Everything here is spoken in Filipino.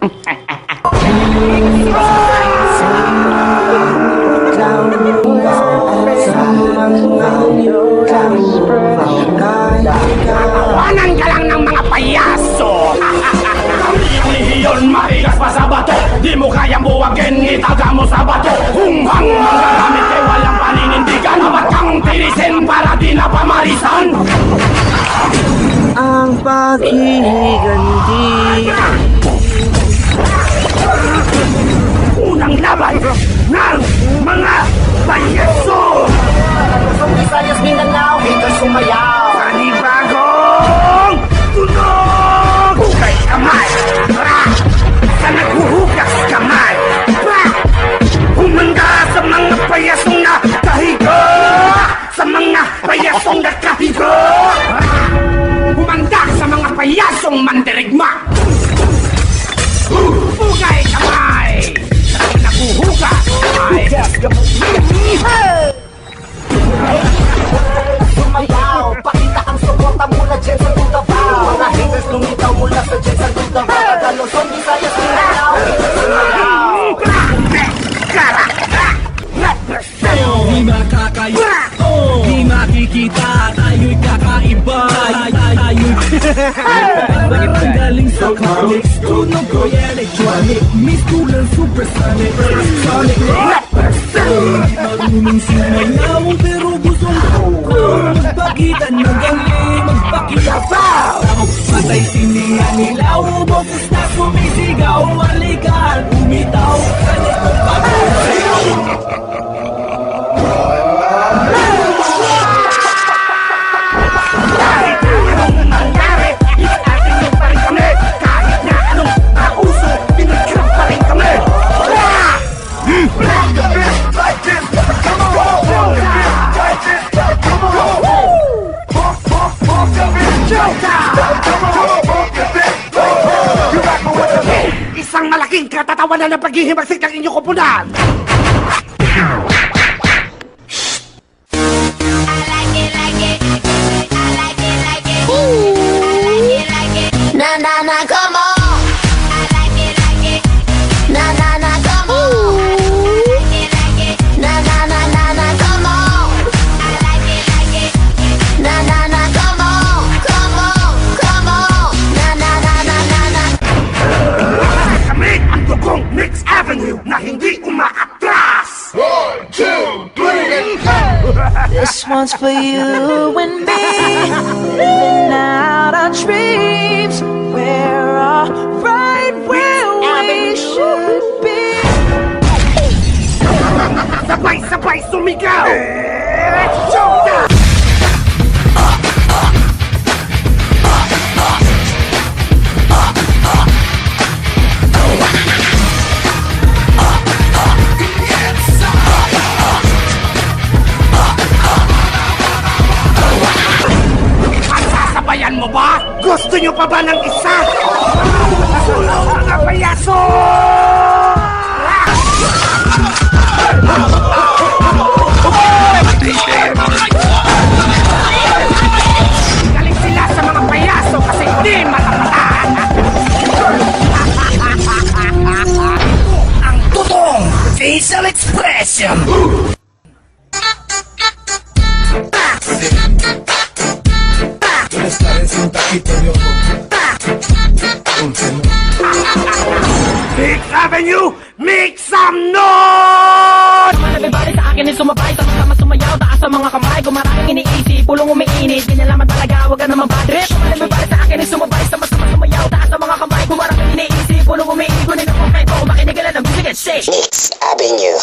Tawanan ka lang ng mga payaso! Iyon matigas pa sa bato, di mo kayang buwagin, itaga mo sa bato. Hunghang manggagamit kay walang paninindigan, abat kang tirisin para di na pamarisan. Ang paghihiganti. Unang laban ng mga payaso! Luzon, Visayas, Mindanao, ika'y sumayaw. Panibagong tunog! Hukay kamay! Sa naghuhugas kamay! Humanda sa mga payasong nakahiga! Sa mga payasong nakahiga! Humanda sa mga payasong mandirigma! Hukay kamay! Sa naghuhugas kamay! Sumayaw, pakita ang suporta mula dyan sa Tudabaw. Mga haters lumitaw mula sa dyan sa Tudabaw. Taga Luzon, Visayas, Mindanao, ika'y sumayaw. Di makakaya, di makikita, tayo'y kakaiba. Tayo'y parang galing sa comics. Tunog ko electronic, miss kulang supersonic. Sonic marunong sumayaw, pero gustong magpakita ng galing, magpakita pa. Patay siningan nilaw, boses na sumisigaw. Alikan, umitaw, kalit magpapalayaw. Isang malaking katatawanan ng paghihimagsik ng inyong kupunan! Na na na, come on. I like it. Na na na, come on. I like it. Na na na na na, come on. I like it. Na na na, come on. Na na na na na na. Kami ang dugong Mix Avenue na hindi umaatras! 1, 2, 3, This one's for you and me, living out our dreams. We're all right where we should be. Sabay-sabay sumigaw! Let's showdown! Sasabayan mo ba? Gusto nyo pa ba ng isa? Sulong mga payaso! Galing sila sa mga payaso kasi hindi matapatan! Ang totoong facial expression! Mix Avenue, make some noise! Everybody sa akin ay sumabay, sama-sama sumayaw, taas sa mga kamay, kung maraming iniisip, pulong umiinit, di nalaman talaga, huwag ka naman bad trip. Everybody sa akin ay sumabay, sama-sama sumayaw, taas sa mga kamay, kung maraming iniisip, pulong umiinit, kunin ang konkreto, makinig ka lang ng music and shake. Mix Avenue.